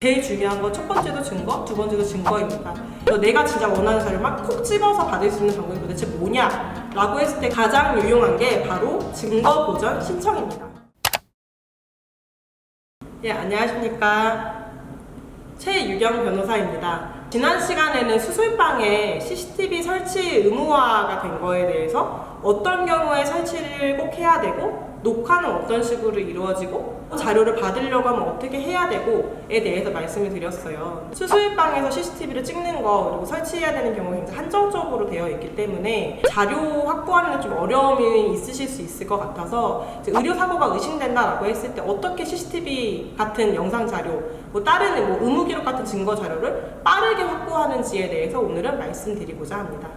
제일 중요한 건 첫 번째도 증거, 두 번째도 증거입니다. 내가 진짜 원하는 자료만 콕 집어서 받을 수 있는 방법이 도대체 뭐냐? 라고 했을 때 가장 유용한 게 바로 증거 보전 신청입니다. 예, 안녕하십니까. 최유경 변호사입니다. 지난 시간에는 수술방에 CCTV 설치 의무화가 된 거에 대해서 어떤 경우에 설치를 꼭 해야 되고 녹화는 어떤 식으로 이루어지고 자료를 받으려고 하면 어떻게 해야 되고에 대해서 말씀을 드렸어요. 수술방에서 CCTV를 찍는 거 그리고 설치해야 되는 경우가 굉장히 한정적으로 되어 있기 때문에 자료 확보하는 데 좀 어려움이 있으실 수 있을 것 같아서 의료사고가 의심된다라고 했을 때 어떻게 CCTV 같은 영상 자료 다른 의무기록 같은 증거 자료를 빠르게 확보하는지에 대해서 오늘은 말씀드리고자 합니다.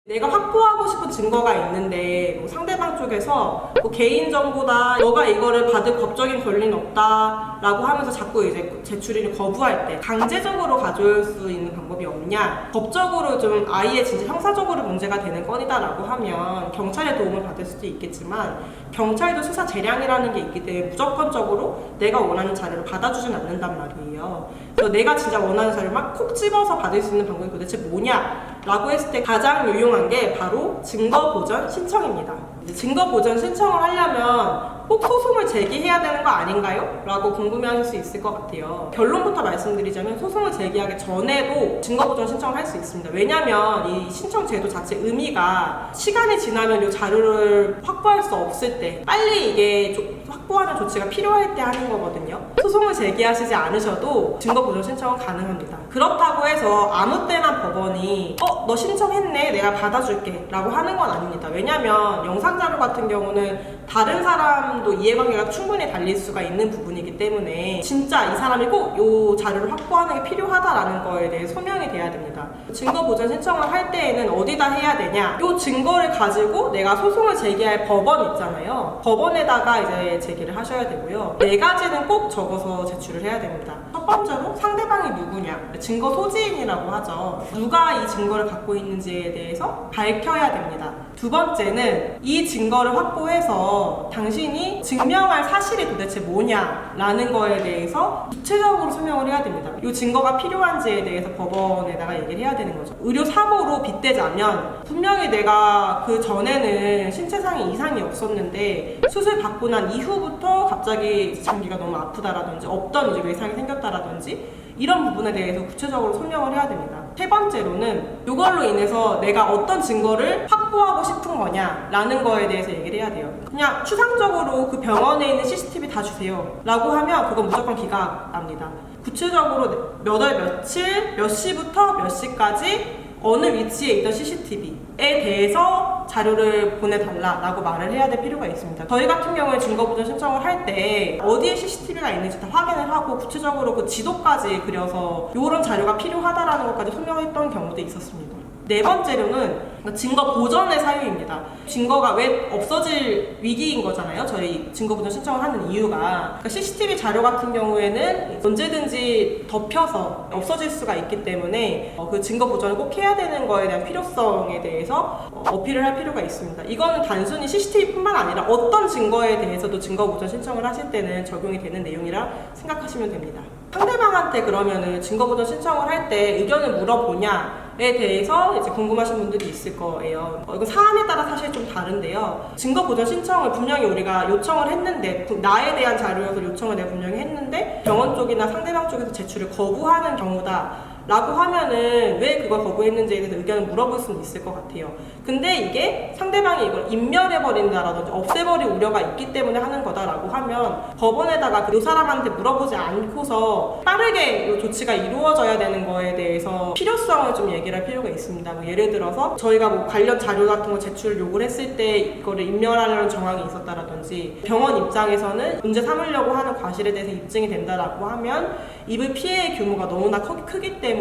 내가 확보하고 싶은 증거가 있는데 상대방 쪽에서 개인정보다 너가 이거를 받을 법적인 권리는 없다 라고 하면서 자꾸 이제 제출을 거부할 때 강제적으로 가져올 수 있는 방법이 없냐, 법적으로 좀 아예 진짜 형사적으로 문제가 되는 건이다 라고 하면 경찰의 도움을 받을 수도 있겠지만 경찰도 수사 재량이라는 게 있기 때문에 무조건적으로 내가 원하는 자료를 받아주진 않는단 말이에요. 그래서 내가 진짜 원하는 자료만 콕 집어서 받을 수 있는 방법이 도대체 뭐냐 라고 했을 때 가장 유용한 게 바로 증거 보전 신청입니다. 증거 보전 신청을 하려면 꼭 소송을 제기해야 되는 거 아닌가요? 라고 궁금해하실 수 있을 것 같아요. 결론부터 말씀드리자면 소송을 제기하기 전에도 증거 보전 신청을 할 수 있습니다. 왜냐면 이 신청 제도 자체 의미가 시간이 지나면 이 자료를 확보할 수 없을 때 빨리 이게 확보하는 조치가 필요할 때 하는 거거든요. 소송을 제기하시지 않으셔도 증거 보전 신청은 가능합니다. 그렇다고 해서 아무 때나 법원이 너 신청했네 내가 받아줄게 라고 하는 건 아닙니다. 왜냐면 영상 자료 같은 경우는 다른 사람도 이해관계가 충분히 달릴 수가 있는 부분이기 때문에 진짜 이 사람이 꼭 이 자료를 확보하는 게 필요하다라는 거에 대해 소명이 돼야 됩니다. 증거 보전 신청을 할 때에는 어디다 해야 되냐, 이 증거를 가지고 내가 소송을 제기할 법원 있잖아요. 법원에다가 이제 제기를 하셔야 되고요. 4가지는 꼭 적어서 제출을 해야 됩니다. 첫 번째로 상대방이 누구냐, 증거 소지인이라고 하죠. 누가 이 증거를 갖고 있는지에 대해서 밝혀야 됩니다. 두 번째는 이 증거를 확보해서 당신이 증명할 사실이 도대체 뭐냐라는 거에 대해서 구체적으로 설명을 해야 됩니다. 이 증거가 필요한지에 대해서 법원에다가 얘기를 해야 되는 거죠. 의료사고로 빗대자면 분명히 내가 그 전에는 신체상의 이상이 없었는데 수술 받고 난 이후부터 갑자기 장기가 너무 아프다라든지 없던 이제 외상이 생겼다라든지 이런 부분에 대해서 구체적으로 설명을 해야 됩니다. 세 번째로는 이걸로 인해서 내가 어떤 증거를 확보하고 싶은 거냐라는 거에 대해서 얘기를 해야 돼요. 그냥 추상적으로 그 병원에 있는 CCTV 다 주세요 라고 하면 그건 무조건 기각 납니다. 구체적으로 몇 월 며칠 몇 시부터 몇 시까지 어느 위치에 있던 CCTV에 대해서 자료를 보내달라라고 말을 해야 될 필요가 있습니다. 저희 같은 경우에 증거보전 신청을 할 때 어디에 CCTV가 있는지 다 확인을 하고 구체적으로 그 지도까지 그려서 이런 자료가 필요하다라는 것까지 설명했던 경우도 있었습니다. 네 번째로는 증거 보전의 사유입니다. 증거가 왜 없어질 위기인 거잖아요. 저희 증거 보전 신청을 하는 이유가 그러니까 CCTV 자료 같은 경우에는 언제든지 덮여서 없어질 수가 있기 때문에 그 증거 보전을 꼭 해야 되는 거에 대한 필요성에 대해서 어필을 할 필요가 있습니다. 이거는 단순히 CCTV뿐만 아니라 어떤 증거에 대해서도 증거 보전 신청을 하실 때는 적용이 되는 내용이라 생각하시면 됩니다. 상대방한테 그러면은 증거 보전 신청을 할 때 의견을 물어보냐에 대해서 이제 궁금하신 분들이 있을 거예요. 이거 사안에 따라 사실 좀 다른데요. 증거 보전 신청을 분명히 우리가 요청을 했는데 나에 대한 자료여서 요청을 내가 분명히 했는데 병원 쪽이나 상대방 쪽에서 제출을 거부하는 경우다 라고 하면은 왜 그걸 거부했는지에 대해서 의견을 물어볼 수는 있을 것 같아요. 근데 이게 상대방이 이걸 인멸해버린다라든지 없애버릴 우려가 있기 때문에 하는 거다라고 하면 법원에다가 이 사람한테 물어보지 않고서 빠르게 이 조치가 이루어져야 되는 거에 대해서 필요성을 좀 얘기를 할 필요가 있습니다. 예를 들어서 저희가 관련 자료 같은 거 제출 요구를 했을 때 이거를 인멸하려는 정황이 있었다라든지 병원 입장에서는 문제 삼으려고 하는 과실에 대해서 입증이 된다라고 하면 입을 피해의 규모가 너무나 크기 때문에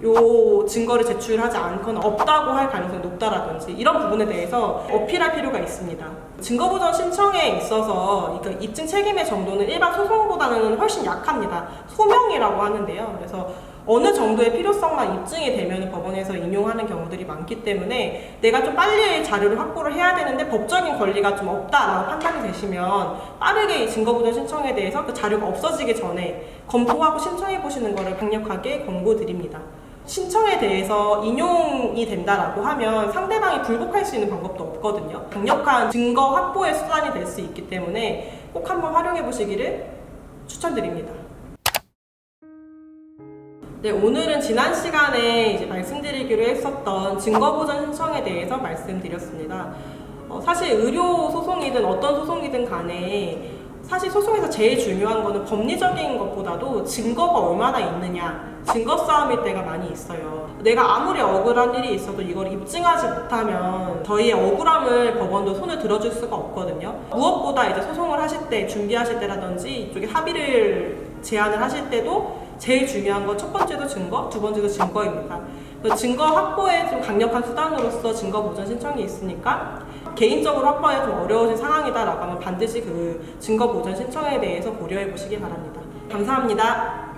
요 증거를 제출하지 않거나 없다고 할 가능성이 높다라든지 이런 부분에 대해서 어필할 필요가 있습니다. 증거보전 신청에 있어서 입증 책임의 정도는 일반 소송보다는 훨씬 약합니다. 소명이라고 하는데요. 그래서 어느 정도의 필요성만 입증이 되면 법원에서 인용하는 경우들이 많기 때문에 내가 좀 빨리 자료를 확보를 해야 되는데 법적인 권리가 좀 없다라고 판단이 되시면 빠르게 이 증거보전 신청에 대해서 그 자료가 없어지기 전에 검토하고 신청해 보시는 것을 강력하게 권고드립니다. 신청에 대해서 인용이 된다라고 하면 상대방이 불복할 수 있는 방법도 없거든요. 강력한 증거 확보의 수단이 될 수 있기 때문에 꼭 한번 활용해 보시기를 추천드립니다. 네, 오늘은 지난 시간에 이제 말씀드리기로 했었던 증거보전 신청에 대해서 말씀드렸습니다. 사실 의료 소송이든 어떤 소송이든 간에 사실 소송에서 제일 중요한 거는 법리적인 것보다도 증거가 얼마나 있느냐, 증거 싸움일 때가 많이 있어요. 내가 아무리 억울한 일이 있어도 이걸 입증하지 못하면 저희의 억울함을 법원도 손을 들어줄 수가 없거든요. 무엇보다 이제 소송을 하실 때, 준비하실 때라든지 이쪽에 합의를 제안을 하실 때도 제일 중요한 건 첫 번째도 증거, 두 번째도 증거입니다. 증거 확보에 좀 강력한 수단으로서 증거 보전 신청이 있으니까 개인적으로 확보하기 좀 어려우신 상황이다라고 하면 반드시 그 증거 보전 신청에 대해서 고려해 보시기 바랍니다. 감사합니다.